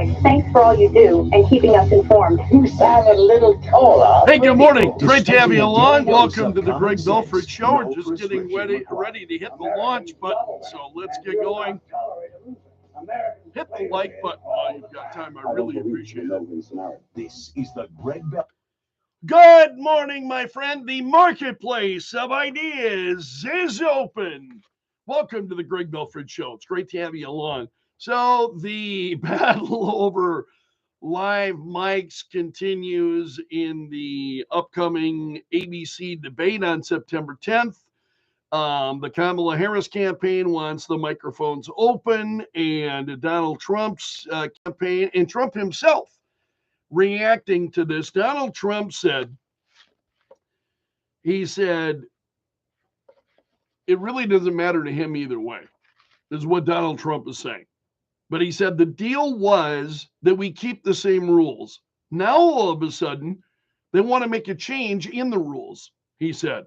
Belfrage. Thanks for all you do and keeping us informed. You sound a little taller. Hey, good morning. Great to have you along. Welcome to the Greg Belfrage Show. We're just getting ready to hit the launch button, so let's get going. Hit the like button while you've got time. I really appreciate it. This is the Greg Bel. Good morning, my friend. The marketplace of ideas is open. Welcome to the Greg Belfrage Show. It's great to have you along. So the battle over live mics continues in the upcoming ABC debate on September 10th. The Kamala Harris campaign wants the microphones open, and Donald Trump's campaign, and Trump himself reacting to this. Donald Trump said, it really doesn't matter to him either way, is what Donald Trump is saying. But he said the deal was that we keep the same rules. Now, all of a sudden, they want to make a change in the rules, he said.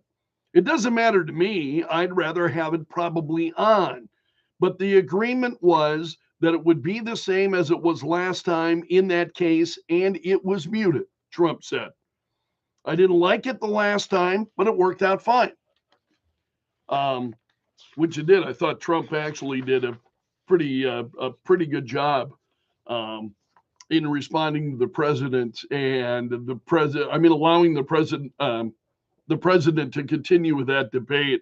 It doesn't matter to me. I'd rather have it probably on. But the agreement was that it would be the same as it was last time in that case, and it was muted, Trump said. I didn't like it the last time, but it worked out fine. Which it did. I thought Trump actually did a pretty good job in responding to the president and allowing the president to continue with that debate.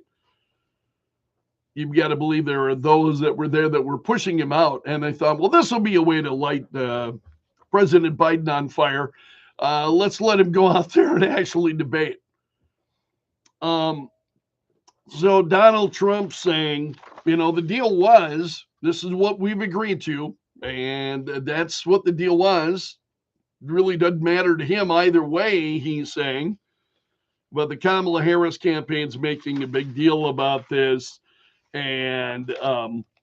You've got to believe there are those that were there that were pushing him out, and they thought, well, this will be a way to light President Biden on fire. Let's let him go out there and actually debate. So Donald Trump saying, the deal was, this is what we've agreed to, and that's what the deal was. It really doesn't matter to him either way, he's saying. But the Kamala Harris campaign's making a big deal about this. And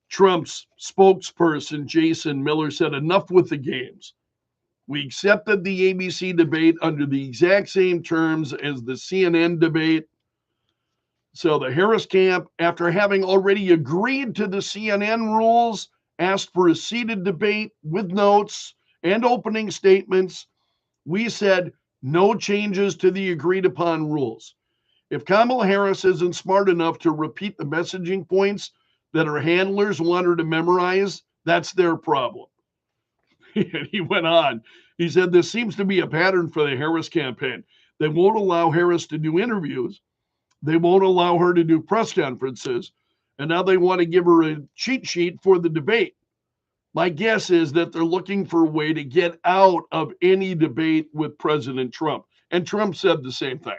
Trump's spokesperson, Jason Miller, said, enough with the games. We accepted the ABC debate under the exact same terms as the CNN debate. So the Harris camp, after having already agreed to the CNN rules, asked for a seated debate with notes and opening statements. We said no changes to the agreed upon rules. If Kamala Harris isn't smart enough to repeat the messaging points that her handlers want her to memorize, that's their problem. He went on. He said, this seems to be a pattern for the Harris campaign. They won't allow Harris to do interviews. They won't allow her to do press conferences. And now they want to give her a cheat sheet for the debate. My guess is that they're looking for a way to get out of any debate with President Trump. And Trump said the same thing.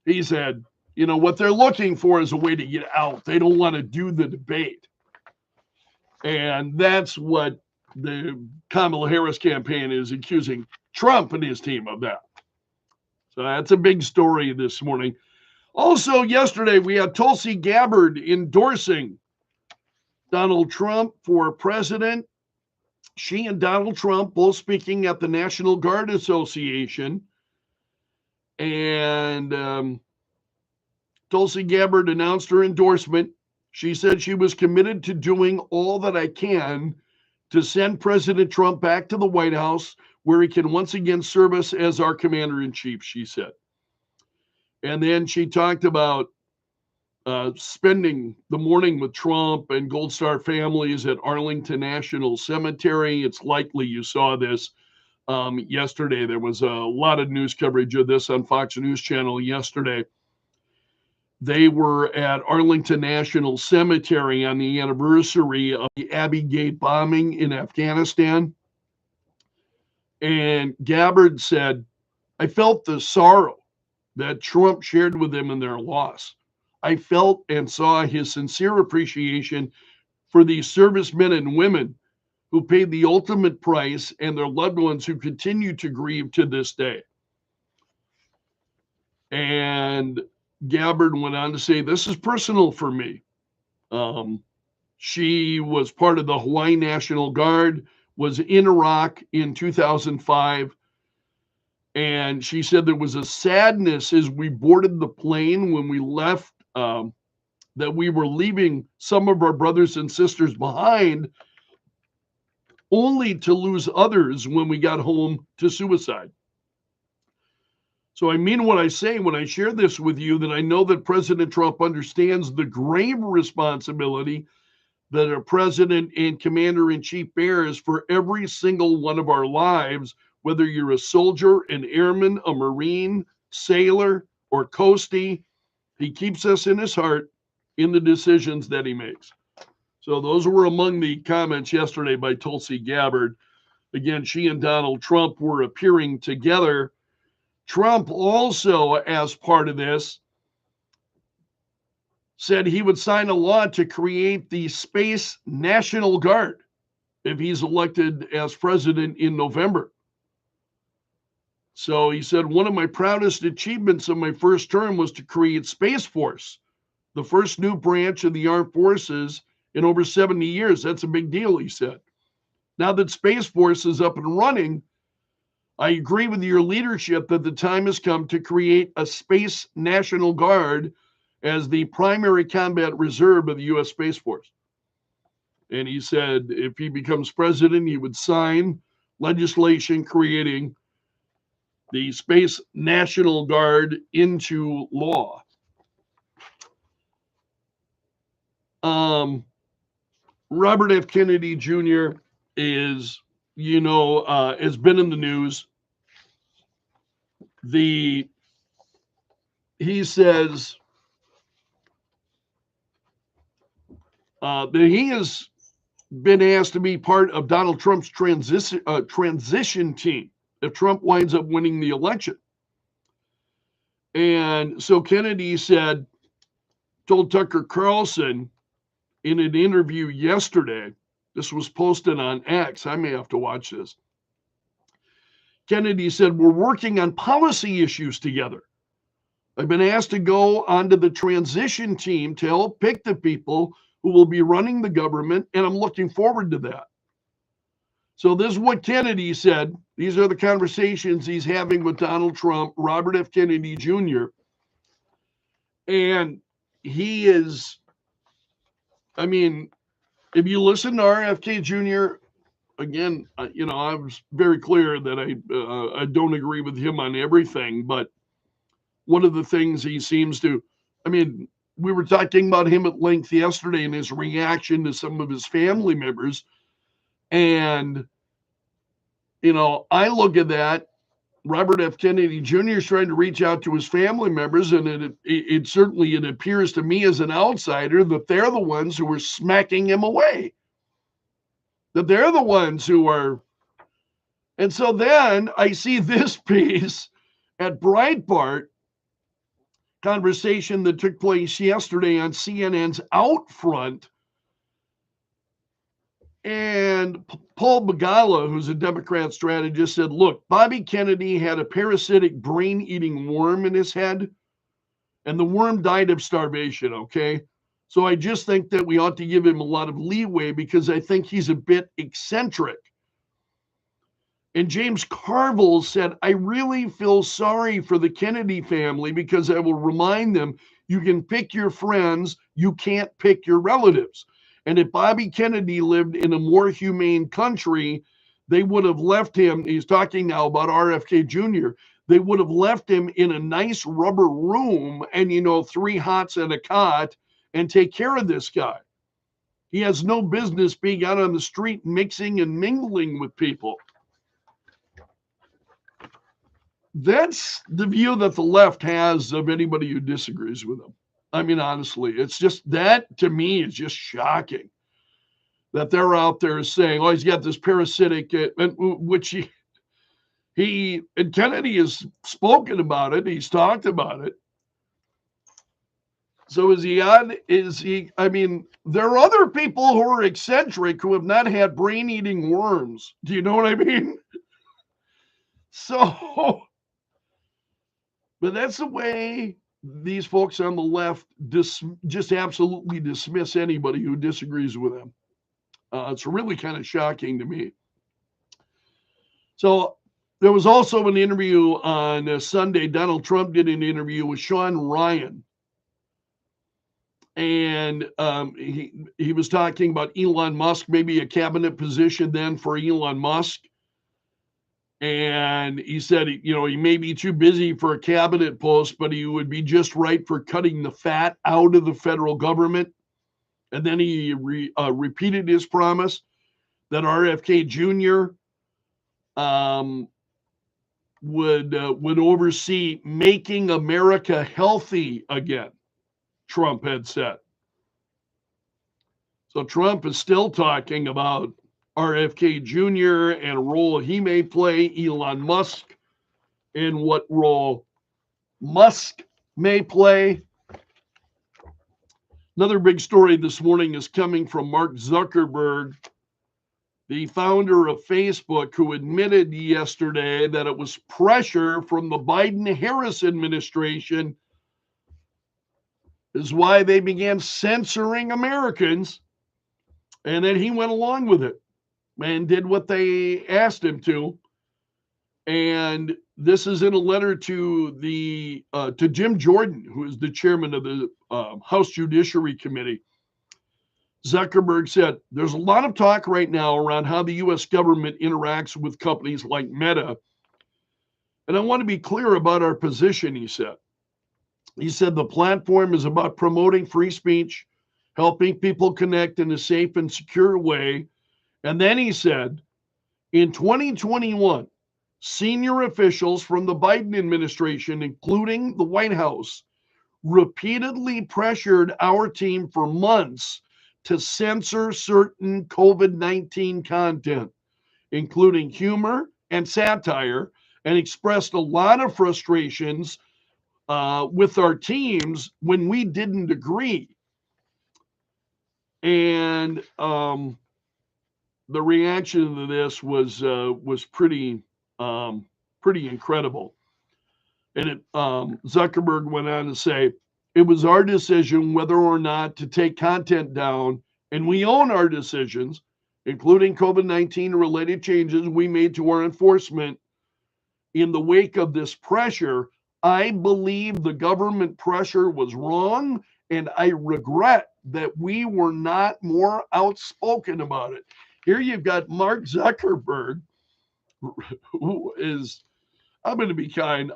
He said, what they're looking for is a way to get out. They don't want to do the debate. And that's what the Kamala Harris campaign is accusing Trump and his team of that. So that's a big story this morning. Also, yesterday, we had Tulsi Gabbard endorsing Donald Trump for president. She and Donald Trump both speaking at the National Guard Association. And Tulsi Gabbard announced her endorsement. She said she was committed to doing all that I can to send President Trump back to the White House, where he can once again serve us as our commander-in-chief, she said. And then she talked about spending the morning with Trump and Gold Star families at Arlington National Cemetery. It's likely you saw this yesterday. There was a lot of news coverage of this on Fox News Channel yesterday. They were at Arlington National Cemetery on the anniversary of the Abbey Gate bombing in Afghanistan. And Gabbard said, I felt the sorrow that Trump shared with them in their loss. I felt and saw his sincere appreciation for these servicemen and women who paid the ultimate price and their loved ones who continue to grieve to this day. And Gabbard went on to say, this is personal for me. She was part of the Hawaii National Guard, was in Iraq in 2005. And she said there was a sadness as we boarded the plane when we left, that we were leaving some of our brothers and sisters behind only to lose others when we got home to suicide. So I mean what I say when I share this with you, that I know that President Trump understands the grave responsibility that a president and commander-in-chief bears for every single one of our lives, whether you're a soldier, an airman, a Marine, sailor, or coastie. He keeps us in his heart in the decisions that he makes. So those were among the comments yesterday by Tulsi Gabbard. Again, she and Donald Trump were appearing together. Trump also, as part of this, said he would sign a law to create the Space National Guard if he's elected as president in November. So he said, one of my proudest achievements of my first term was to create Space Force, the first new branch of the armed forces in over 70 years. That's a big deal, he said. Now that Space Force is up and running, I agree with your leadership that the time has come to create a Space National Guard as the primary combat reserve of the U.S. Space Force. And he said if he becomes president, he would sign legislation creating the Space National Guard into law. Robert F. Kennedy Jr. is, has been in the news. He says that he has been asked to be part of Donald Trump's transition team if Trump winds up winning the election. And so Kennedy told Tucker Carlson in an interview yesterday, this was posted on X, I may have to watch this. Kennedy said, we're working on policy issues together. I've been asked to go onto the transition team to help pick the people who will be running the government, and I'm looking forward to that. So this is what Kennedy said. These are the conversations he's having with Donald Trump, Robert F. Kennedy Jr. And he is, if you listen to RFK Jr., again, I was very clear that I don't agree with him on everything, but one of the things he seems to, we were talking about him at length yesterday in his reaction to some of his family members. And, I look at that, Robert F. Kennedy Jr. is trying to reach out to his family members, and it certainly appears to me as an outsider that they're the ones who are smacking him away. That they're the ones who are. And so then I see this piece at Breitbart, conversation that took place yesterday on CNN's Out Front. And Paul Begala, who's a Democrat strategist, said, look, Bobby Kennedy had a parasitic brain-eating worm in his head, and the worm died of starvation, okay? So I just think that we ought to give him a lot of leeway because I think he's a bit eccentric. And James Carville said, I really feel sorry for the Kennedy family because I will remind them, you can pick your friends, you can't pick your relatives. And if Bobby Kennedy lived in a more humane country, they would have left him, he's talking now about RFK Jr., they would have left him in a nice rubber room and, 3 hots and a cot and take care of this guy. He has no business being out on the street mixing and mingling with people. That's the view that the left has of anybody who disagrees with them. Honestly, it's just that to me is just shocking that they're out there saying, oh, he's got this parasitic, which he and Kennedy has spoken about it. He's talked about it. So there are other people who are eccentric who have not had brain-eating worms. Do you know what I mean? So, but that's the way these folks on the left just absolutely dismiss anybody who disagrees with them. It's really kind of shocking to me. So there was also an interview on Sunday. Donald Trump did an interview with Sean Ryan. And he was talking about Elon Musk, maybe a cabinet position then for Elon Musk. And he said, he may be too busy for a cabinet post, but he would be just right for cutting the fat out of the federal government. And then he repeated his promise that RFK Jr. Would oversee making America healthy again, Trump had said. So Trump is still talking about RFK Jr. and a role he may play, Elon Musk, and what role Musk may play. Another big story this morning is coming from Mark Zuckerberg, the founder of Facebook, who admitted yesterday that it was pressure from the Biden-Harris administration is why they began censoring Americans, and then he went along with it and did what they asked him to. And this is in a letter to Jim Jordan, who is the chairman of the House Judiciary Committee. Zuckerberg said, there's a lot of talk right now around how the U.S. government interacts with companies like Meta. And I want to be clear about our position, he said. He said the platform is about promoting free speech, helping people connect in a safe and secure way. And then he said, in 2021, senior officials from the Biden administration, including the White House, repeatedly pressured our team for months to censor certain COVID-19 content, including humor and satire, and expressed a lot of frustrations with our teams when we didn't agree. And the reaction to this was pretty incredible. And Zuckerberg went on to say, it was our decision whether or not to take content down, and we own our decisions, including COVID-19 related changes we made to our enforcement. In the wake of this pressure, I believe the government pressure was wrong, and I regret that we were not more outspoken about it. Here you've got Mark Zuckerberg, who is, I'm going to be kind,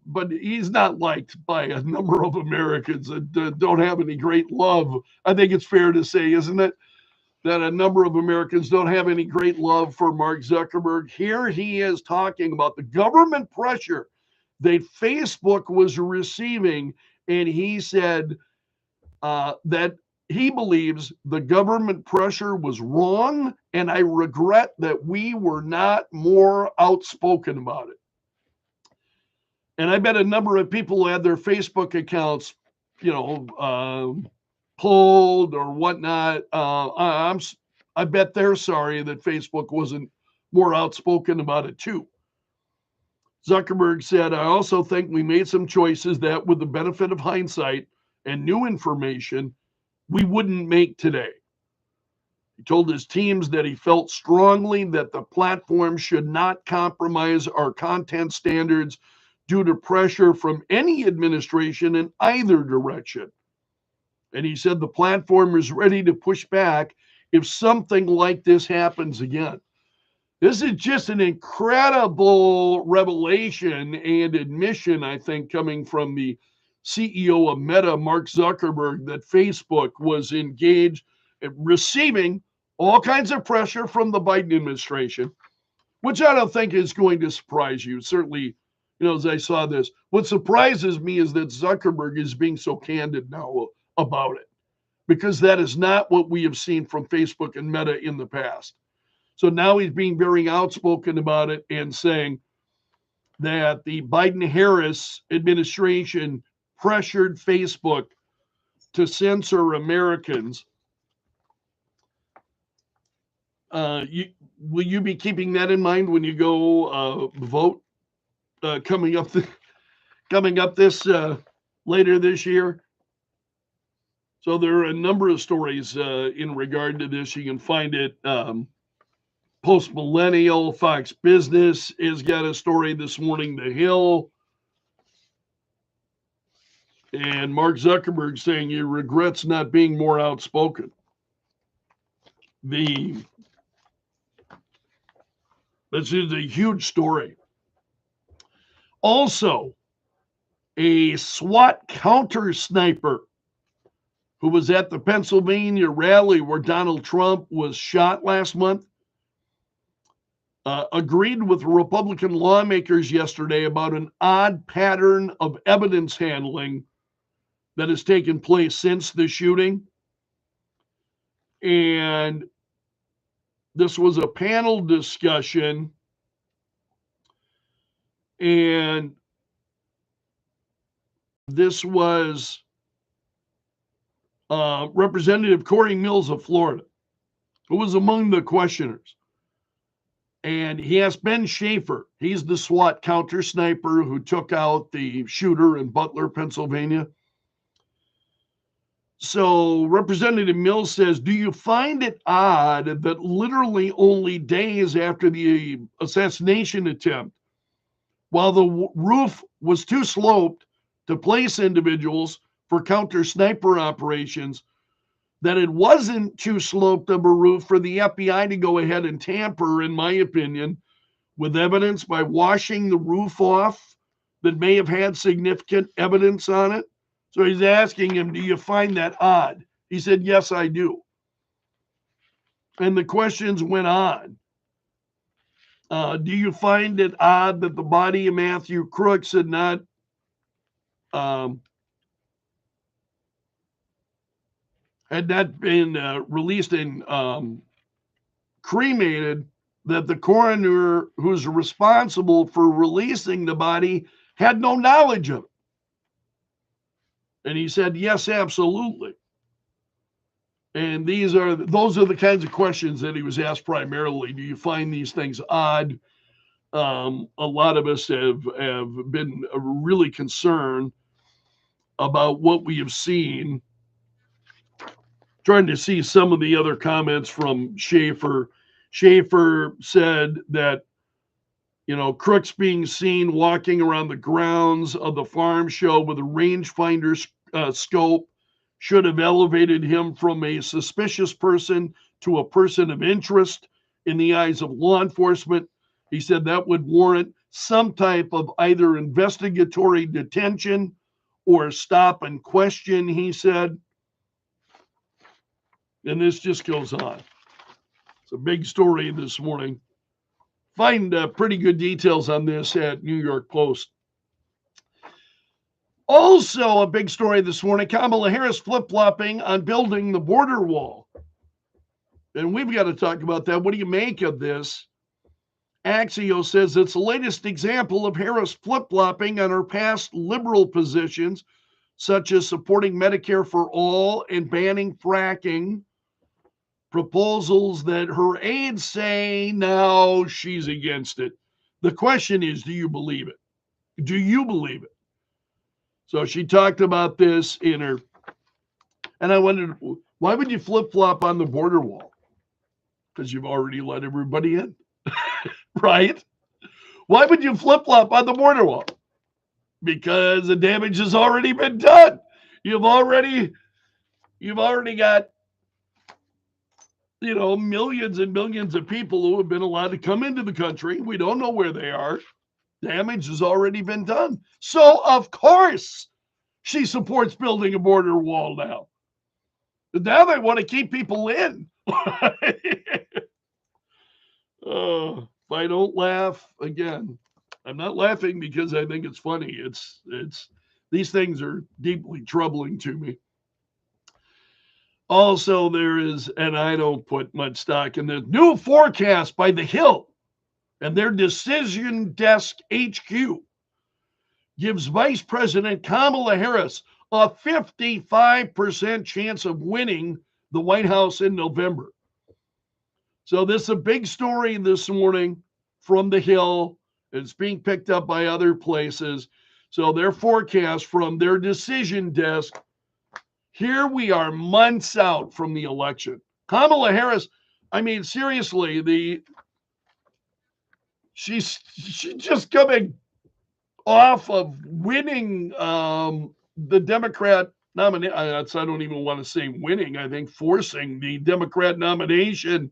but he's not liked by a number of Americans that don't have any great love. I think it's fair to say, isn't it, that a number of Americans don't have any great love for Mark Zuckerberg. Here he is talking about the government pressure that Facebook was receiving, and he said that he believes the government pressure was wrong, and I regret that we were not more outspoken about it. And I bet a number of people had their Facebook accounts, pulled or whatnot. I bet they're sorry that Facebook wasn't more outspoken about it too. Zuckerberg said, I also think we made some choices that, with the benefit of hindsight and new information, we wouldn't make today. He told his teams that he felt strongly that the platform should not compromise our content standards due to pressure from any administration in either direction. And he said the platform is ready to push back if something like this happens again. This is just an incredible revelation and admission, I think, coming from the CEO of Meta, Mark Zuckerberg, that Facebook was engaged in receiving all kinds of pressure from the Biden administration, which I don't think is going to surprise you. Certainly, as I saw this, what surprises me is that Zuckerberg is being so candid now about it, because that is not what we have seen from Facebook and Meta in the past. So now he's being very outspoken about it and saying that the Biden-Harris administration pressured Facebook to censor Americans. Will you be keeping that in mind when you go vote coming up this later this year? So there are a number of stories in regard to this. You can find it. Post Millennial, Fox Business has got a story this morning. The Hill. And Mark Zuckerberg saying he regrets not being more outspoken. This is a huge story. Also, a SWAT counter sniper who was at the Pennsylvania rally where Donald Trump was shot last month agreed with Republican lawmakers yesterday about an odd pattern of evidence handling that has taken place since the shooting. And this was a panel discussion. And this was Representative Corey Mills of Florida, who was among the questioners. And he asked Ben Schaefer, he's the SWAT counter sniper who took out the shooter in Butler, Pennsylvania. So Representative Mills says, do you find it odd that literally only days after the assassination attempt, while the roof was too sloped to place individuals for counter sniper operations, that it wasn't too sloped of a roof for the FBI to go ahead and tamper, in my opinion, with evidence by washing the roof off that may have had significant evidence on it? So he's asking him, do you find that odd? He said, yes, I do. And the questions went on. Do you find it odd that the body of Matthew Crooks had not been released and cremated, that the coroner who's responsible for releasing the body had no knowledge of it? And he said, yes, absolutely. And those are the kinds of questions that he was asked primarily. Do you find these things odd? A lot of us have been really concerned about what we have seen. Trying to see some of the other comments from Schaefer. Schaefer said that, Crooks being seen walking around the grounds of the farm show with a rangefinder scope should have elevated him from a suspicious person to a person of interest in the eyes of law enforcement. He said that would warrant some type of either investigatory detention or stop and question, he said. And this just goes on. It's a big story this morning. Find pretty good details on this at New York Post. Also, a big story this morning, Kamala Harris flip-flopping on building the border wall. And we've got to talk about that. What do you make of this? Axios says it's the latest example of Harris flip-flopping on her past liberal positions, such as supporting Medicare for all and banning fracking, proposals that her aides say now she's against it. The question is, do you believe it? Do you believe it? So she talked about this in her, and I wondered, why would you flip-flop on the border wall? Because you've already let everybody in, right? Why would you flip-flop on the border wall? Because the damage has already been done. You've already got, millions and millions of people who have been allowed to come into the country. We don't know where they are. Damage has already been done. So, of course, she supports building a border wall now. But now they want to keep people in. If I don't laugh, again, I'm not laughing because I think it's funny. It's these things are deeply troubling to me. Also, there is, and I don't put much stock in the new forecast by The Hill and their Decision Desk HQ gives Vice President Kamala Harris a 55% chance of winning the White House in November. So this is a big story this morning from The Hill. It's being picked up by other places. So their forecast from their Decision Desk, here we are months out from the election. Kamala Harris, I mean, seriously, she's just coming off of winning the Democrat nomination, I don't even want to say winning, I think forcing the Democrat nomination.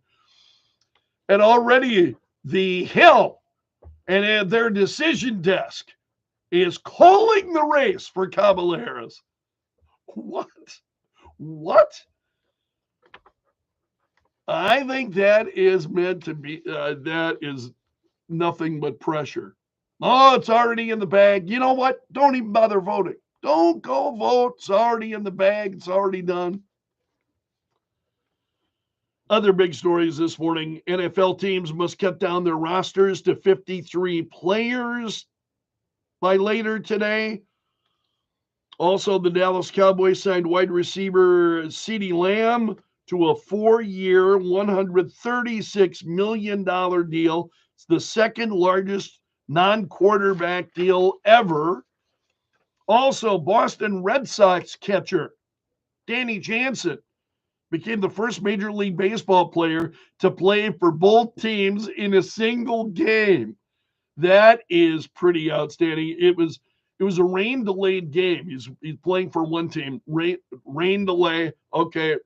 And already the Hill and their decision desk is calling the race for Kamala Harris. What? I think that is meant to be, that is nothing but pressure. Oh, it's already in the bag. You know what? Don't even bother voting. Don't go vote. It's already in the bag. It's already done. Other big stories this morning. NFL teams must cut down their rosters to 53 players by later today. Also, the Dallas Cowboys signed wide receiver CeeDee Lamb to a 4-year, $136 million deal. It's the second largest non-quarterback deal ever. Also, Boston Red Sox catcher Danny Jansen became the first Major League Baseball player to play for both teams in a single game. That is pretty outstanding. It was a rain-delayed game. He's playing for one team. Rain delay. Okay.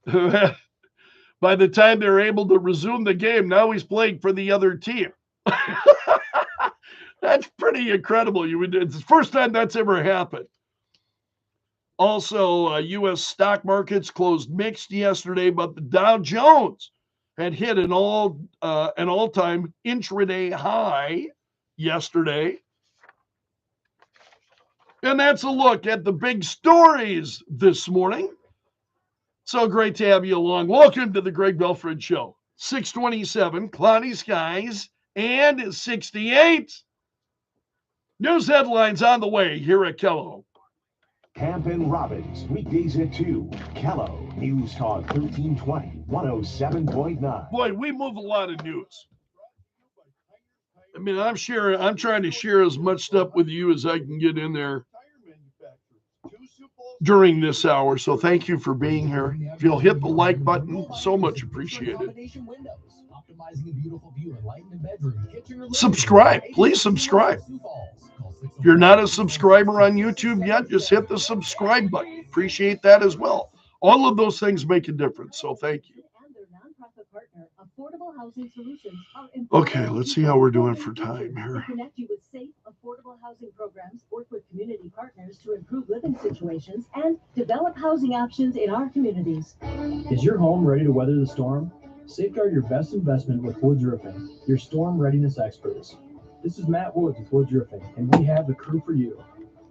By the time they're able to resume the game, now he's playing for the other team. That's pretty incredible. It's the first time that's ever happened. Also, U.S. stock markets closed mixed yesterday, but the Dow Jones had hit an all-time intraday high yesterday. And that's a look at the big stories this morning. So great to have you along. Welcome to the Greg Belfrage Show. 627, cloudy skies, and 68. News headlines on the way here at Kello. Camp and Robbins, weekdays at 2. Kello, News Talk 1320, 107.9. Boy, we move a lot of news. I mean, I'm trying to share as much stuff with you as I can get in there during this hour. So thank you for being here. If you'll hit the like button, so much appreciated. Subscribe. Please subscribe. If you're not a subscriber on YouTube yet, just hit the subscribe button. Appreciate that as well. All of those things make a difference. So thank you. Okay, let's see how we're doing for time here. Connect you with safe, affordable housing programs, work with community partners to improve living situations, and develop housing options in our communities. Is your home ready to weather the storm? Safeguard your best investment with Woods Roofing, your storm readiness experts. This is Matt Woods with Woods Roofing, and we have the crew for you.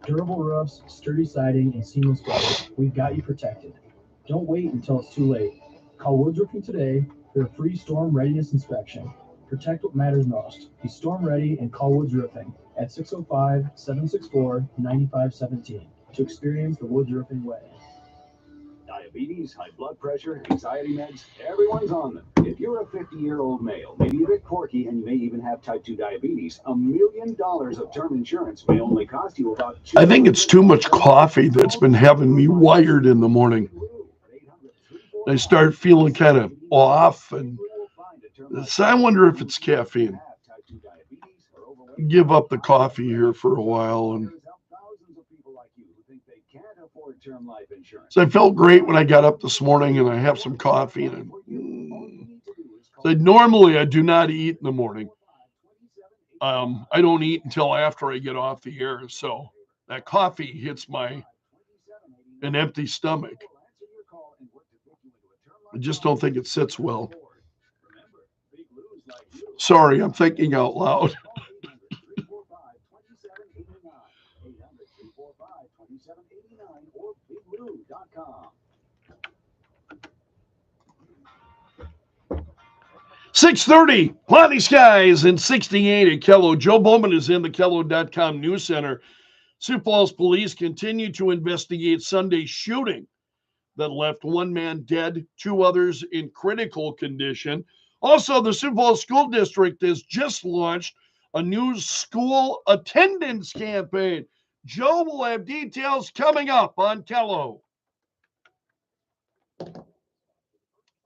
Durable roofs, sturdy siding, and seamless gutters. We've got you protected. Don't wait until it's too late. Call Woods Roofing today for a free storm readiness inspection. Protect what matters most. Be storm ready and call Woods Roofing at 605-764-9517 to experience the Woods Roofing way. Diabetes, high blood pressure, anxiety meds, everyone's on them. If you're a 50-year-old male, maybe a bit quirky, and you may even have type 2 diabetes, $1 million of term insurance may only cost you about $2. I think it's too much coffee that's been having me wired in the morning. I start feeling kind of off, and so I wonder if it's caffeine. Give up the coffee here for a while, and so I felt great when I got up this morning, and I have some coffee. And so normally I do not eat in the morning. I don't eat until after I get off the air, so that coffee hits an empty stomach. I just don't think it sits well. Sorry, I'm thinking out loud. .630, cloudy skies and 68 at Kello. Joe Bowman is in the Kello.com News Center. Sioux Falls police continue to investigate Sunday's shooting that left one man dead, 2 others in critical condition. Also, the Sioux Falls School District has just launched a new school attendance campaign. Joe will have details coming up on Kello.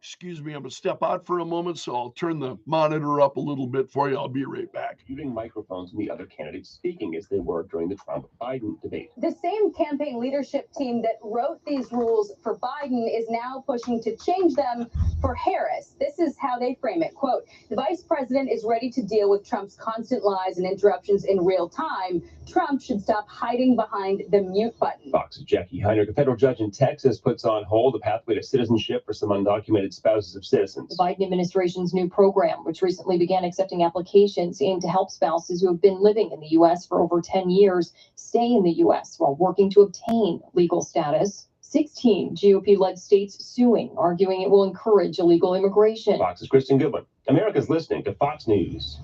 Excuse me, I'm going to step out for a moment, so I'll turn the monitor up a little bit for you. I'll be right back. Muting microphones and the other candidates speaking as they were during the Trump-Biden debate. The same campaign leadership team that wrote these rules for Biden is now pushing to change them for Harris. This is how they frame it. Quote, the vice president is ready to deal with Trump's constant lies and interruptions in real time. Trump should stop hiding behind the mute button. Fox's Jackie Heinrich, a federal judge in Texas, puts on hold a pathway to citizenship for some undocumented spouses of citizens. The Biden administration's new program, which recently began accepting applications aimed to help spouses who have been living in the U.S. for over 10 years stay in the U.S. while working to obtain legal status. 16 GOP-led states suing, arguing it will encourage illegal immigration. Fox's Kristen Goodwin. America's listening to Fox News.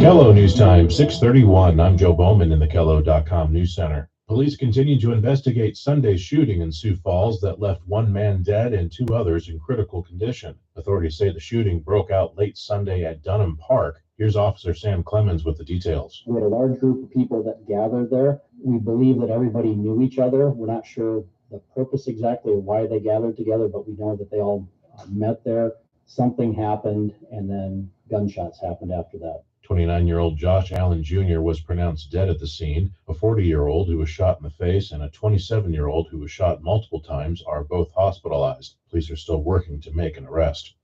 Kello News Time, 6:31. I'm Joe Bowman in the Kello.com News Center. Police continue to investigate Sunday's shooting in Sioux Falls that left one man dead and two others in critical condition. Authorities say the shooting broke out late Sunday at Dunham Park. Here's Officer Sam Clemens with the details. We had a large group of people that gathered there. We believe that everybody knew each other. We're not sure the purpose exactly of why they gathered together, but we know that they all met there. Something happened, and then gunshots happened after that. 29-year-old Josh Allen Jr. was pronounced dead at the scene. A 40-year-old who was shot in the face and a 27-year-old who was shot multiple times are both hospitalized. Police are still working to make an arrest.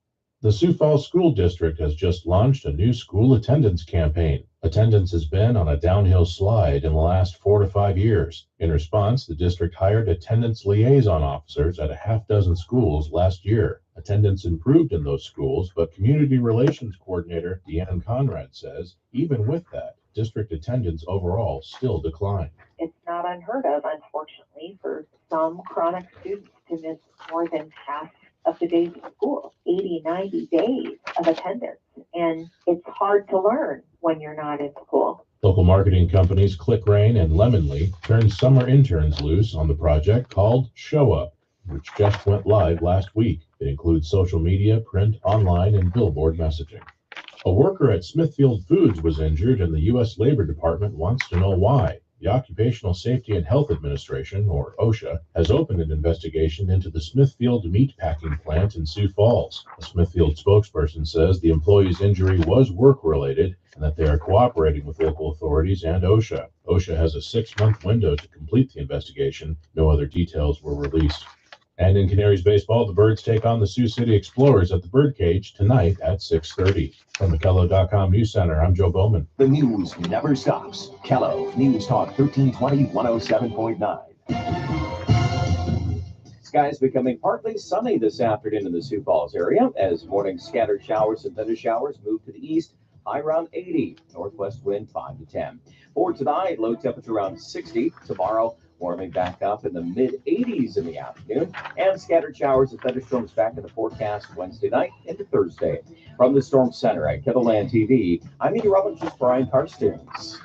The Sioux Falls School District has just launched a new school attendance campaign. Attendance has been on a downhill slide in the last 4 to 5 years. In response, the district hired attendance liaison officers at a half dozen schools last year. Attendance improved in those schools, but Community Relations Coordinator Deanne Conrad says, even with that, district attendance overall still declined. It's not unheard of, unfortunately, for some chronic students to miss more than half of the days of school, 80, 90 days of attendance. And it's hard to learn when you're not in school. Local marketing companies ClickRain and Lemonly turned summer interns loose on the project called Show Up, which just went live last week. It includes social media, print, online, and billboard messaging. A worker at Smithfield Foods was injured, and the U.S. Labor Department wants to know why. The Occupational Safety and Health Administration, or OSHA, has opened an investigation into the Smithfield meatpacking plant in Sioux Falls. A Smithfield spokesperson says the employee's injury was work-related and that they are cooperating with local authorities and OSHA. OSHA has a 6-month window to complete the investigation. No other details were released. And in Canaries baseball, the Birds take on the Sioux City Explorers at the Birdcage tonight at 6:30. From the Kello.com News Center, I'm Joe Bowman. The news never stops. Kello News Talk 1320 107.9. Skies becoming partly sunny this afternoon in the Sioux Falls area as morning scattered showers and thunder showers move to the east. High around 80, northwest wind 5 to 10. For tonight, low temperature around 60. Tomorrow, warming back up in the mid-80s in the afternoon, and scattered showers and thunderstorms back in the forecast Wednesday night into Thursday. From the Storm Center at Kettleland TV, I'm meteorologist Brian Carstens.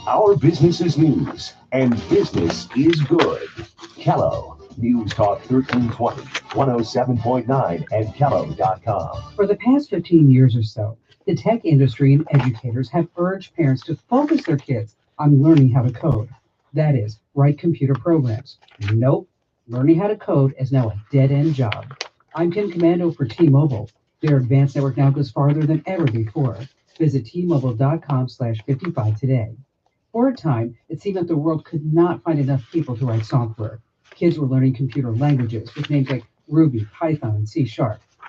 Our business is news, and business is good. Kello News Talk 1320 107.9 and Kello.com. For the past 15 years or so, the tech industry and educators have urged parents to focus their kids on learning how to code. That is, write computer programs. Nope, learning how to code is now a dead-end job. I'm Kim Commando for T-Mobile. Their advanced network now goes farther than ever before. Visit T-Mobile.com/55 today. For a time, it seemed that the world could not find enough people to write software. Kids were learning computer languages with names like Ruby, Python, and C#.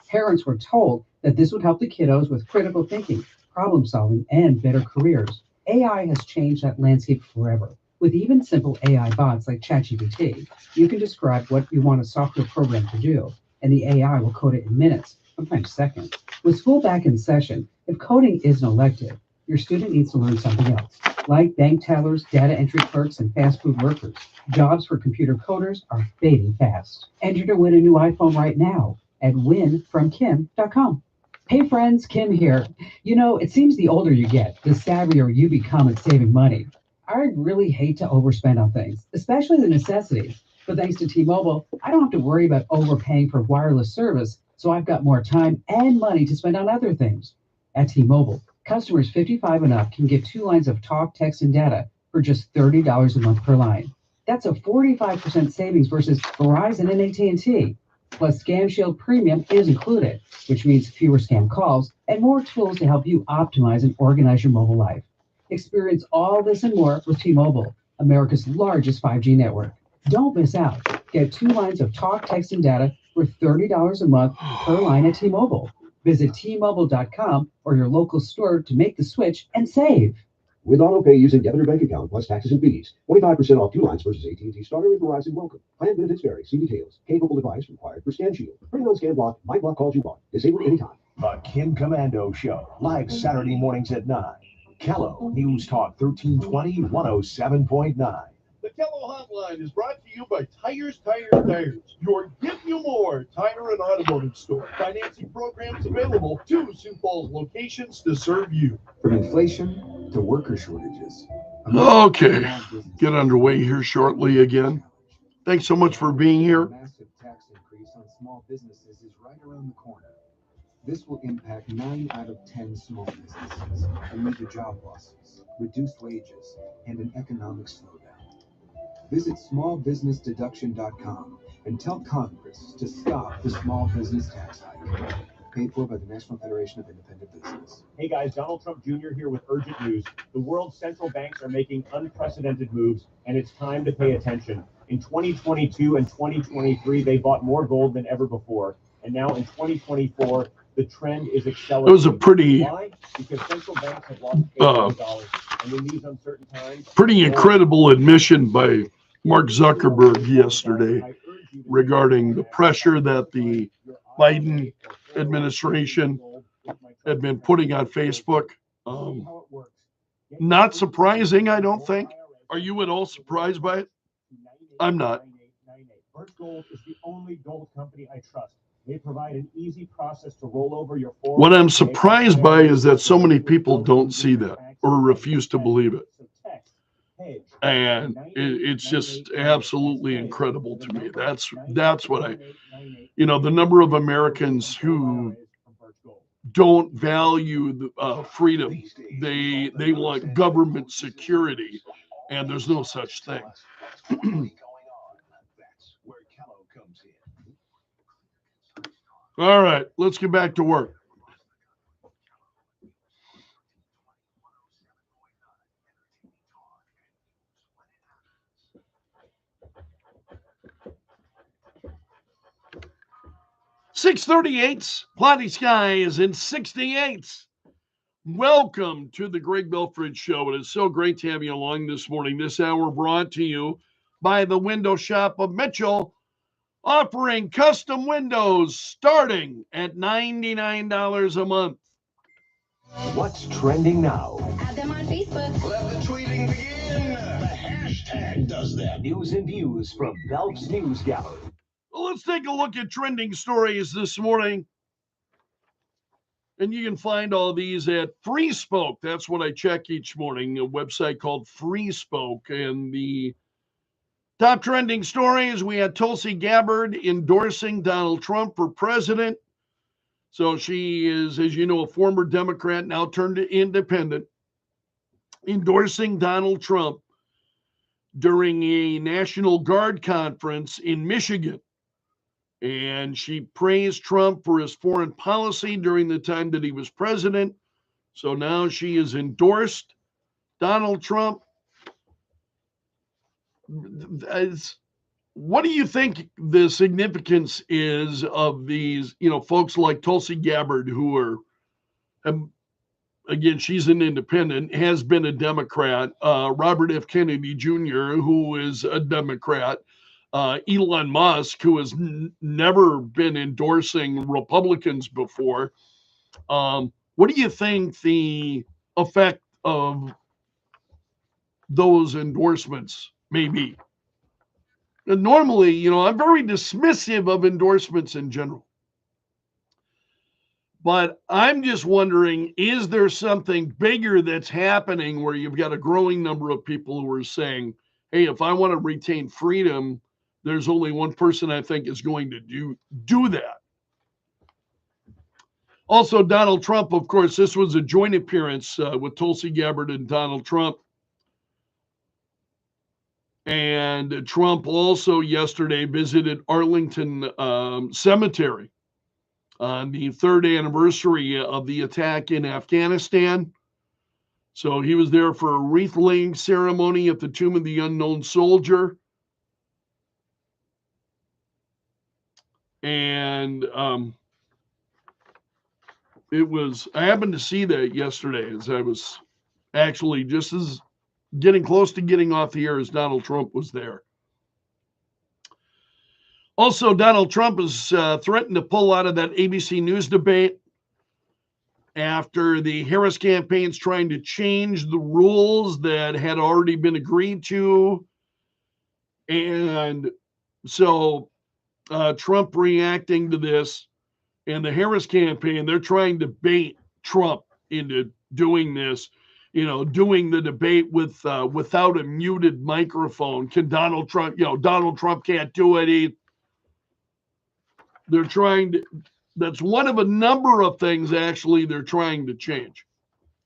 Parents were told that this would help the kiddos with critical thinking, problem solving, and better careers. AI has changed that landscape forever. With even simple AI bots like ChatGPT, you can describe what you want a software program to do, and the AI will code it in minutes, sometimes seconds. With school back in session, if coding isn't elective, your student needs to learn something else, like bank tellers, data entry clerks, and fast food workers. Jobs for computer coders are fading fast. Enter to win a new iPhone right now at winfromkim.com. Hey friends, Kim here. You know, it seems the older you get, the savvier you become at saving money. I really hate to overspend on things, especially the necessities. But thanks to T-Mobile, I don't have to worry about overpaying for wireless service, so I've got more time and money to spend on other things. At T-Mobile, Customers 55 and up can get 2 lines of talk, text, and data for just $30 a month per line. That's a 45% savings versus Verizon and AT&T. Plus, Scam Shield Premium is included, which means fewer scam calls and more tools to help you optimize and organize your mobile life. Experience all this and more with T-Mobile, America's largest 5G network. Don't miss out. Get 2 lines of talk, text, and data for $30 a month per line at T-Mobile. Visit T-Mobile.com or your local store to make the switch and save. With autopay using debit or bank account plus taxes and fees. 25% off 2 lines versus AT&T Starter and Verizon Welcome. Plan benefits vary. See details. Capable device required for Scan Shield. Printing on Scan Block. My block calls you want. Disabled anytime. The Kim Commando Show. Live Saturday mornings at 9. Kello News Talk 1320 107.9. The Kello Hotline is brought to you by Tires. Your Give You More tire and automotive store. Financing programs available. 2 Sioux Falls locations to serve you. From inflation to worker shortages. Okay, get underway here shortly again. Thanks so much for being here. A massive tax increase on small businesses is right around the corner. This will impact 9 out of 10 small businesses and lead to job losses, reduced wages, and an economic slowdown. Visit smallbusinessdeduction.com and tell Congress to stop the small business tax hike. Paid for by the National Federation of Independent Business. Hey guys, Donald Trump Jr. here with urgent news. The world's central banks are making unprecedented moves, and it's time to pay attention. In 2022 and 2023, they bought more gold than ever before. And now in 2024, the trend is accelerating. It was a pretty Why? Because central banks have lost $8 billion, and in these uncertain times, pretty incredible admission by Mark Zuckerberg yesterday regarding the pressure that the Biden administration had been putting on Facebook. Not surprising, I don't think. Are you at all surprised by it? I'm not. Birch Gold is the only gold company I trust. They provide an easy process to roll over your 401k. What I'm surprised by is that so many people don't see that or refuse to believe it. And it's just absolutely incredible to me. That's what the number of Americans who don't value freedom. They want government security, and there's no such thing. All right, let's get back to work. .638, cloudy skies and 68. Welcome to the Greg Belfrage Show. It is so great to have you along this morning. This hour brought to you by the Window Shop of Mitchell, offering custom windows starting at $99 a month. What's trending now? Add them on Facebook. Let the tweeting begin. The hashtag does that. News and views from Belf's News Gallery. Well, let's take a look at trending stories this morning. And you can find all these at Free Spoke. That's what I check each morning, a website called Free Spoke. And the top trending stories, we had Tulsi Gabbard endorsing Donald Trump for president. So she is, as you know, a former Democrat, now turned to independent, endorsing Donald Trump during a National Guard conference in Michigan. And she praised Trump for his foreign policy during the time that he was president. So now she has endorsed Donald Trump. What do you think the significance is of these, folks like Tulsi Gabbard, who are, again, she's an independent, has been a Democrat, Robert F. Kennedy Jr., who is a Democrat, Elon Musk, who has never been endorsing Republicans before. What do you think the effect of those endorsements may be? And normally, I'm very dismissive of endorsements in general. But I'm just wondering, is there something bigger that's happening where you've got a growing number of people who are saying, hey, if I want to retain freedom, there's only one person I think is going to do that. Also, Donald Trump, of course, this was a joint appearance with Tulsi Gabbard and Donald Trump. And Trump also yesterday visited Arlington Cemetery on the 3rd anniversary of the attack in Afghanistan. So he was there for a wreath-laying ceremony at the Tomb of the Unknown Soldier. And I happened to see that yesterday as I was actually just as getting close to getting off the air as Donald Trump was there. Also, Donald Trump has threatened to pull out of that ABC News debate after the Harris campaign's trying to change the rules that had already been agreed to. And so Trump reacting to this, and the Harris campaign, they're trying to bait Trump into doing this, doing the debate without a muted microphone. Can Donald Trump, Donald Trump can't do it. They're trying to, that's one of a number of things actually they're trying to change.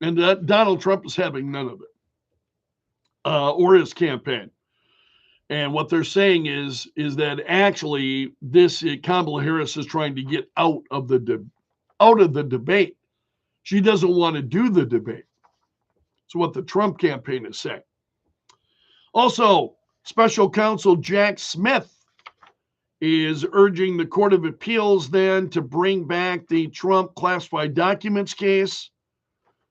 And that Donald Trump is having none of it, or his campaign. And what they're saying is that actually Kamala Harris is trying to get out of the debate. She doesn't want to do the debate. It's what the Trump campaign is saying. Also, special counsel Jack Smith is urging the Court of Appeals then to bring back the Trump classified documents case.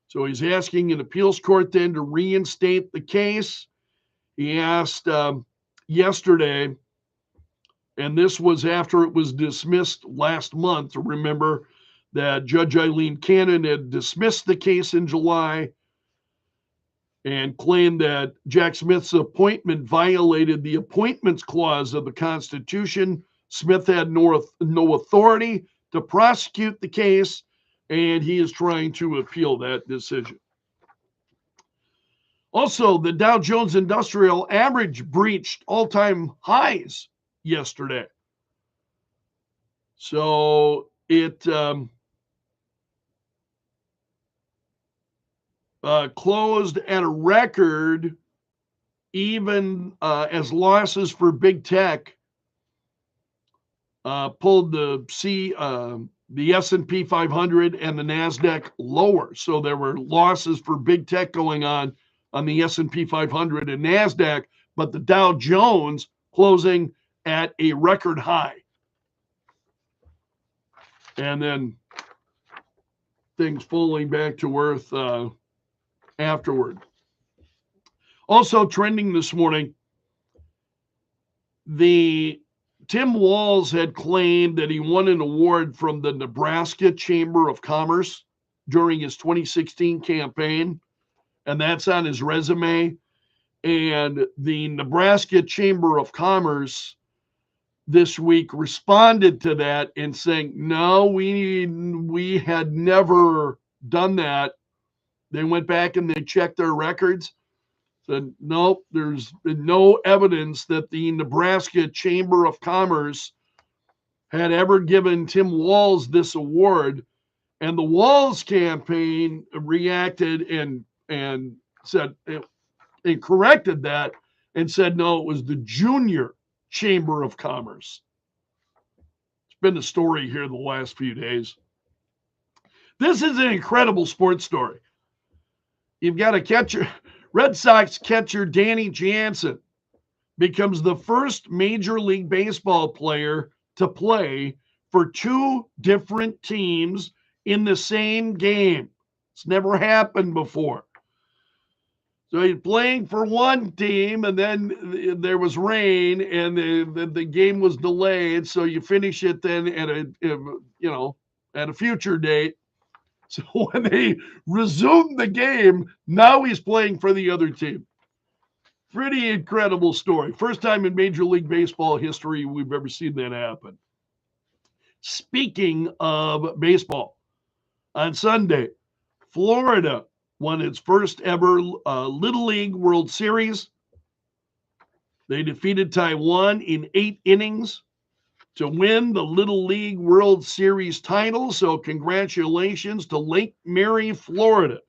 So he's asking an appeals court then to reinstate the case. He asked yesterday, and this was after it was dismissed last month. Remember that Judge Eileen Cannon had dismissed the case in July and claimed that Jack Smith's appointment violated the appointments clause of the Constitution. Smith had no authority to prosecute the case, and he is trying to appeal that decision. Also, the Dow Jones Industrial Average breached all-time highs yesterday. So it closed at a record, even as losses for big tech pulled the S&P 500 and the NASDAQ lower. So there were losses for big tech going on the S&P 500 and NASDAQ, but the Dow Jones closing at a record high. And then things falling back to earth afterward. Also trending this morning, Tim Walz had claimed that he won an award from the Nebraska Chamber of Commerce during his 2016 campaign, and that's on his resume. And the Nebraska Chamber of Commerce this week responded to that and saying, no, we had never done that. They went back and they checked their records. Said, nope, there's been no evidence that the Nebraska Chamber of Commerce had ever given Tim Walz this award. And the Walz campaign reacted and said, and corrected that and said, no, it was the Junior Chamber of Commerce. It's been the story here the last few days. This is an incredible sports story. You've got a catcher. Red Sox catcher Danny Jansen becomes the first Major League Baseball player to play for two different teams in the same game. It's never happened before. So he's playing for one team, and then there was rain, and the game was delayed. So you finish it then at a future date. So when they resumed the game, now he's playing for the other team. Pretty incredible story. First time in Major League Baseball history we've ever seen that happen. Speaking of baseball, on Sunday, Florida won its first ever Little League World Series. They defeated Taiwan in 8 innings. to win the Little League World Series title. So congratulations to Lake Mary, Florida,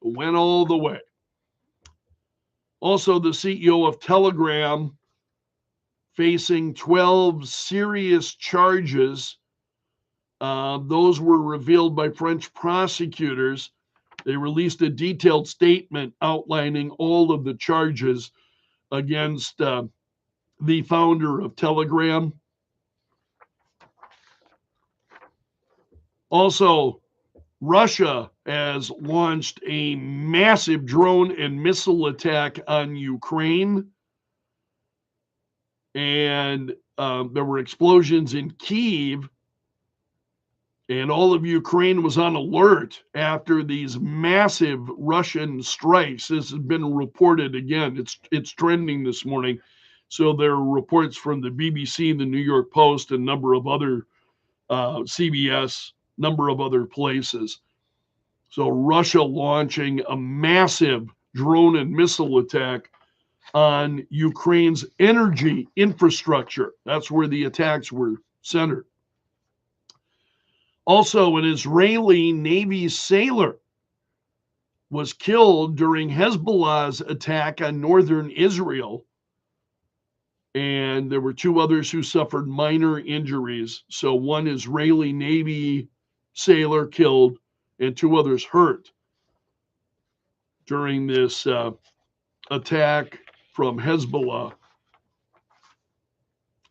who went all the way. Also, the CEO of Telegram facing 12 serious charges. Those were revealed by French prosecutors. They released a detailed statement outlining all of the charges against the founder of Telegram. Also, Russia has launched a massive drone and missile attack on Ukraine. And there were explosions in Kyiv. And all of Ukraine was on alert after these massive Russian strikes. This has been reported again. It's trending this morning. So there are reports from the BBC, the New York Post, and a number of other CBS, number of other places. So Russia launching a massive drone and missile attack on Ukraine's energy infrastructure. That's where the attacks were centered. Also, an Israeli Navy sailor was killed during Hezbollah's attack on northern Israel. And there were two others who suffered minor injuries. So one Israeli Navy sailor killed and two others hurt during this attack from Hezbollah.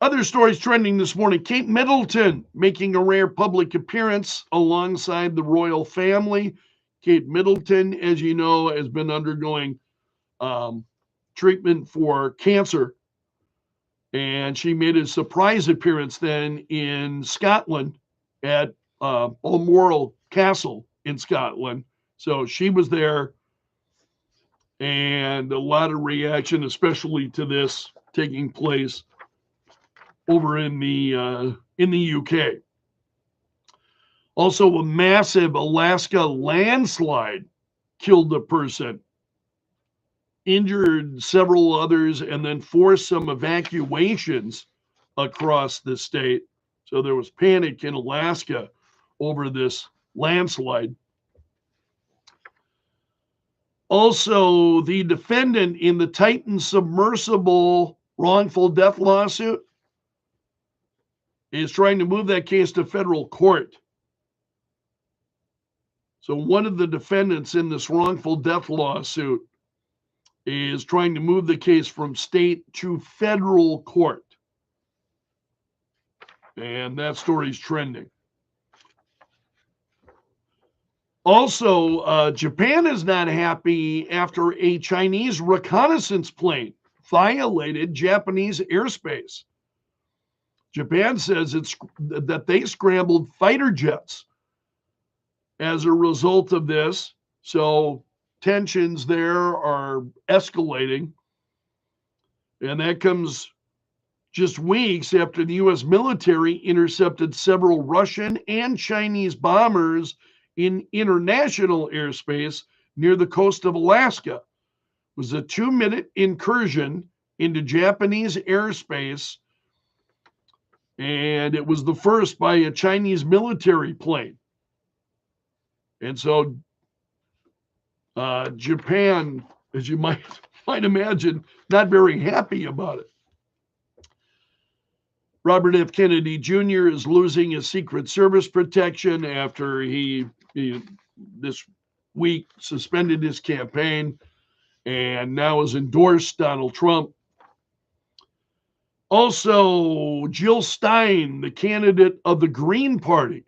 Other stories trending this morning. Kate Middleton making a rare public appearance alongside the royal family. Kate Middleton, as you know, has been undergoing treatment for cancer. And she made a surprise appearance then in Scotland at Balmoral Castle in Scotland. So she was there, and a lot of reaction, especially to this taking place over in the UK. Also, a massive Alaska landslide killed a person, injured several others, and then forced some evacuations across the state. So there was panic in Alaska over this landslide. Also, the defendant in the Titan submersible wrongful death lawsuit is trying to move that case to federal court. So one of the defendants in this wrongful death lawsuit is trying to move the case from state to federal court. And that story's trending. Also, Japan is not happy after a Chinese reconnaissance plane violated Japanese airspace. Japan says that they scrambled fighter jets as a result of this. So tensions there are escalating. And that comes just weeks after the U.S. military intercepted several Russian and Chinese bombers in international airspace near the coast of Alaska. It was a 2-minute incursion into Japanese airspace, and it was the first by a Chinese military plane. And so Japan, as you might imagine, not very happy about it. Robert F. Kennedy Jr. is losing his Secret Service protection after he this week suspended his campaign and now has endorsed Donald Trump. Also, Jill Stein, the candidate of the Green Party,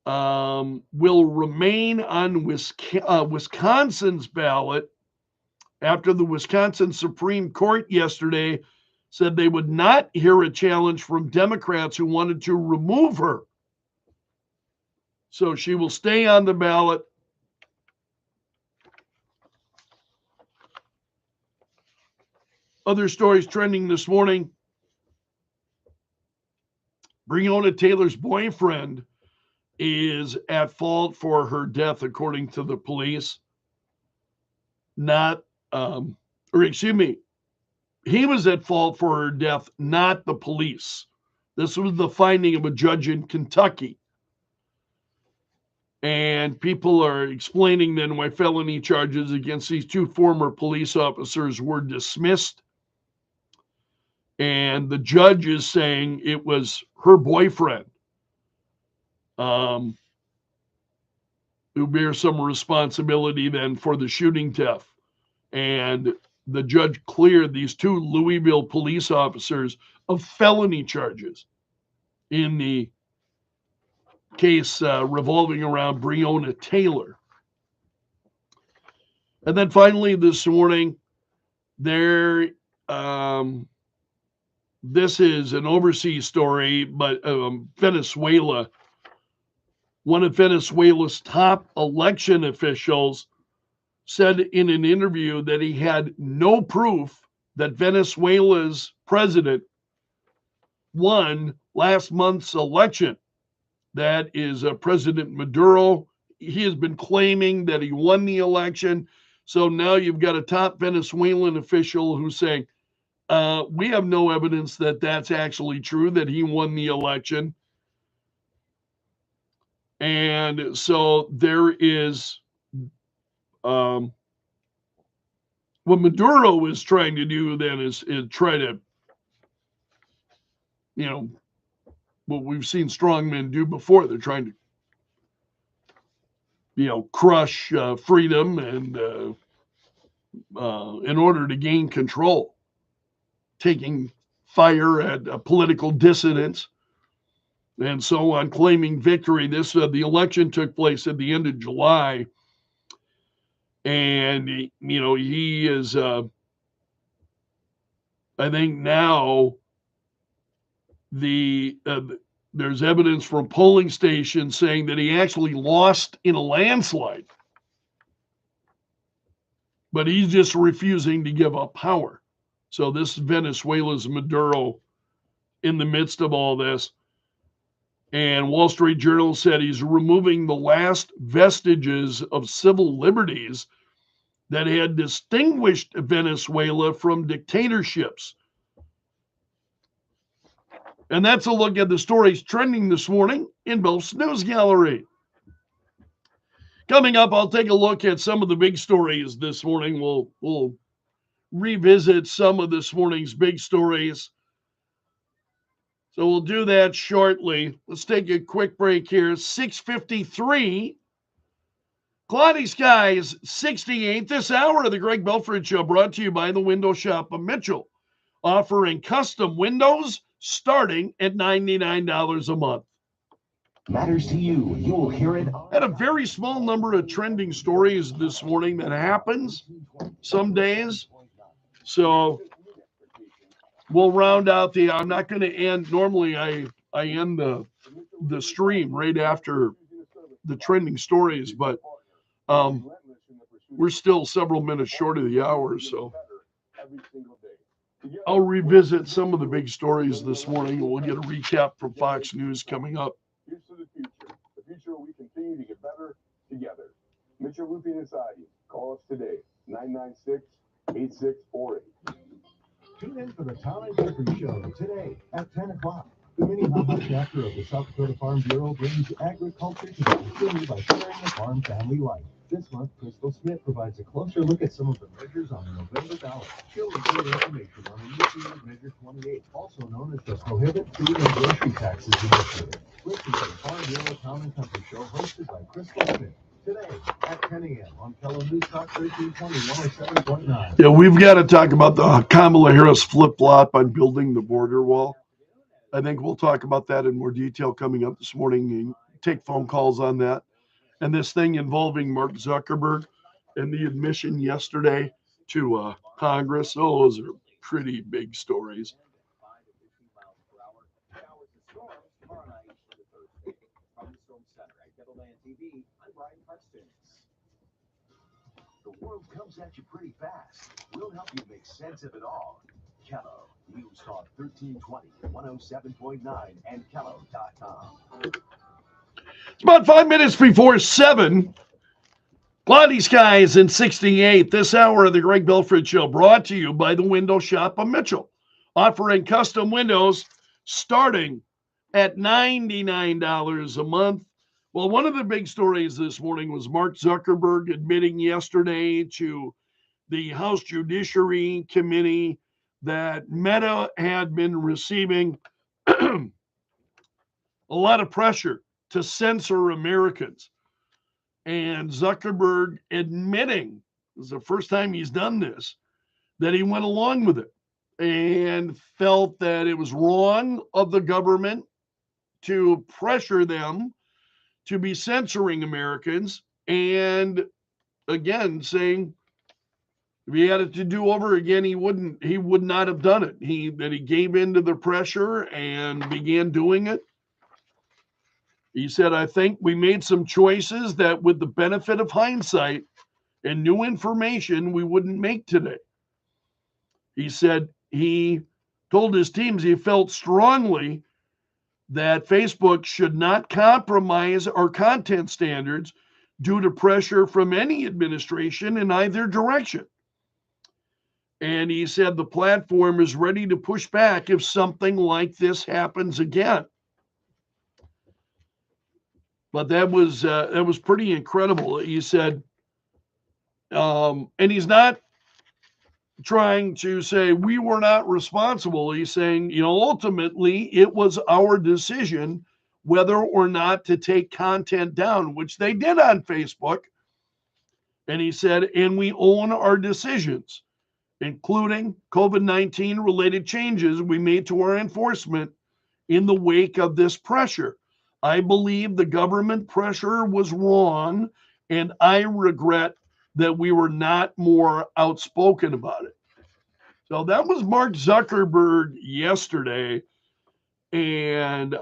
will remain on Wisconsin's ballot after the Wisconsin Supreme Court yesterday said they would not hear a challenge from Democrats who wanted to remove her. So she will stay on the ballot. Other stories trending this morning. Breonna Taylor's boyfriend is at fault for her death, according to the police. he was at fault for her death, not the police. This was the finding of a judge in Kentucky. And people are explaining then why felony charges against these two former police officers were dismissed. And the judge is saying it was her boyfriend who bears some responsibility then for the shooting death. And the judge cleared these two Louisville police officers of felony charges in the case revolving around Breonna Taylor. And then finally this morning, this is an overseas story, but Venezuela, one of Venezuela's top election officials said in an interview that he had no proof that Venezuela's president won last month's election. That is President Maduro. He has been claiming that he won the election. So now you've got a top Venezuelan official who's saying, we have no evidence that that's actually true, that he won the election. And so there is, what Maduro is trying to do then is try to, what we've seen strongmen do before. They're trying to, crush freedom and in order to gain control, taking fire at political dissidents and so on, claiming victory. This the election took place at the end of July, and he is. I think now there's evidence from polling stations saying that he actually lost in a landslide, but he's just refusing to give up power. So this is Venezuela's Maduro in the midst of all this. And Wall Street Journal said he's removing the last vestiges of civil liberties that had distinguished Venezuela from dictatorships. And that's a look at the stories trending this morning in Belf's News Gallery. Coming up, I'll take a look at some of the big stories this morning. We'll revisit some of this morning's big stories. So we'll do that shortly. Let's take a quick break here. 6:53. Cloudy skies, 68. This hour of the Greg Belfrage Show brought to you by the Window Shop of Mitchell, offering custom windows starting at $99 a month. Matters to you. You'll hear it. Had a very small number of trending stories this morning that happens some days. So we'll round out I'm not going to end. Normally I end the stream right after the trending stories, but we're still several minutes short of the hour. So I'll revisit some of the big stories this morning, and we'll get a recap from Fox News coming up. Here's to the future we continue to get better together. Mitchell Roofing and Siding. Call us today, 996-8648. Tune in for the Town and Country Show today at 10 o'clock. The mini hot chapter of the South Dakota Farm Bureau brings agriculture to the consumer by sharing the farm family life. This month, Crystal Smith provides a closer look at some of the measures on the November ballot. She'll include information on the UC Measure 28, also known as the Prohibit Food and Grocery Taxes Initiative. Listen to the Farm Bureau Town and Country Show hosted by Crystal Smith today at 10 a.m. on Kellow News Talk 1320 107.9. Yeah, we've got to talk about the Kamala Harris flip-flop on building the border wall. I think we'll talk about that in more detail coming up this morning and take phone calls on that. And this thing involving Mark Zuckerberg and the admission yesterday to Congress. Oh, those are pretty big stories. The world comes at you pretty fast. We'll help you make sense of it all. Kellow, News Talk 1320, 107.9, and Kellow.com. It's about 5 minutes before 7. Cloudy skies in 68. This hour of the Greg Belfrage Show brought to you by the Window Shop of Mitchell, offering custom windows starting at $99 a month. Well, one of the big stories this morning was Mark Zuckerberg admitting yesterday to the House Judiciary Committee that Meta had been receiving a lot of pressure to censor Americans. And Zuckerberg admitting, this is the first time he's done this, that he went along with it and felt that it was wrong of the government to pressure them to be censoring Americans. And again, saying if he had it to do over again, he would not have done it. He gave in to the pressure and began doing it. He said, I think we made some choices that with the benefit of hindsight and new information we wouldn't make today. He said he told his teams he felt strongly that Facebook should not compromise our content standards due to pressure from any administration in either direction. And he said the platform is ready to push back if something like this happens again. But that was pretty incredible. He said, and he's not trying to say we were not responsible. He's saying, ultimately it was our decision whether or not to take content down, which they did on Facebook. And he said, and we own our decisions, including COVID-19 related changes we made to our enforcement in the wake of this pressure. I believe the government pressure was wrong, and I regret that we were not more outspoken about it. So that was Mark Zuckerberg yesterday. And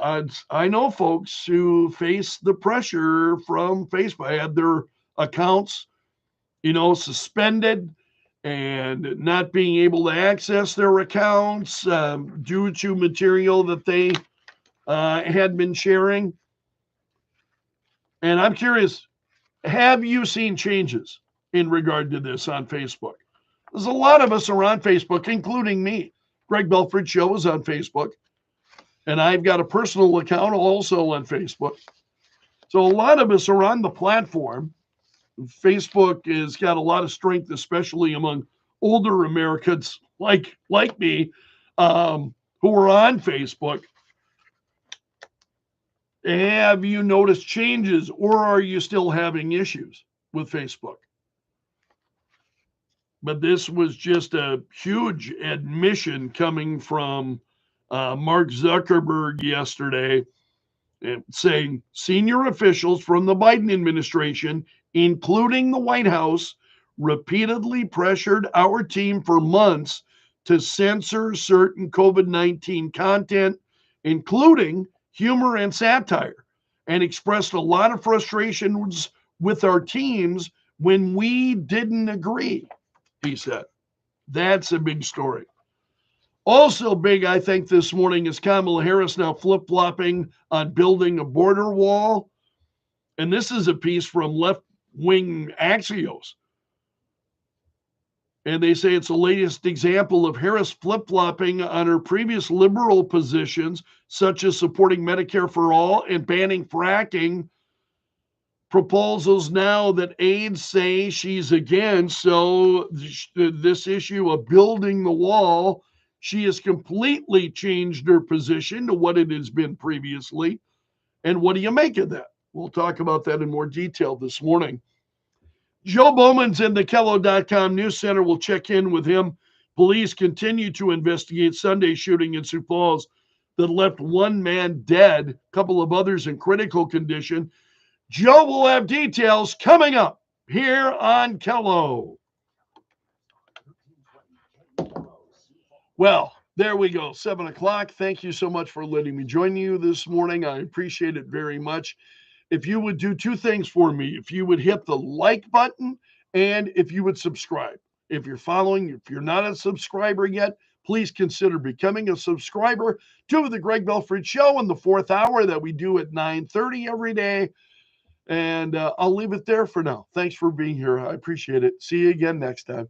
I know folks who face the pressure from Facebook, had their accounts, suspended and not being able to access their accounts due to material that they had been sharing. And I'm curious, have you seen changes in regard to this on Facebook? There's a lot of us are on Facebook, including me. Greg Belfrage Show is on Facebook. And I've got a personal account also on Facebook. So a lot of us are on the platform. Facebook has got a lot of strength, especially among older Americans like me, who are on Facebook. Have you noticed changes, or are you still having issues with Facebook? But this was just a huge admission coming from Mark Zuckerberg yesterday, saying senior officials from the Biden administration, including the White House, repeatedly pressured our team for months to censor certain COVID-19 content, including humor and satire, and expressed a lot of frustrations with our teams when we didn't agree, he said. That's a big story. Also big, I think, this morning is Kamala Harris now flip-flopping on building a border wall. And this is a piece from left-wing Axios. And they say it's the latest example of Harris flip-flopping on her previous liberal positions, such as supporting Medicare for all and banning fracking, proposals now that aides say she's against. So this issue of building the wall, she has completely changed her position to what it has been previously. And what do you make of that? We'll talk about that in more detail this morning. Joe Bowman's in the Kello.com News Center. We'll check in with him. Police continue to investigate Sunday shooting in Sioux Falls that left one man dead, a couple of others in critical condition. Joe will have details coming up here on Kello. Well, there we go, 7 o'clock. Thank you so much for letting me join you this morning. I appreciate it very much. If you would do two things for me, if you would hit the like button and if you would subscribe. If you're not a subscriber yet, please consider becoming a subscriber to the Greg Belfrage Show in the fourth hour that we do at 9:30 every day. And I'll leave it there for now. Thanks for being here. I appreciate it. See you again next time.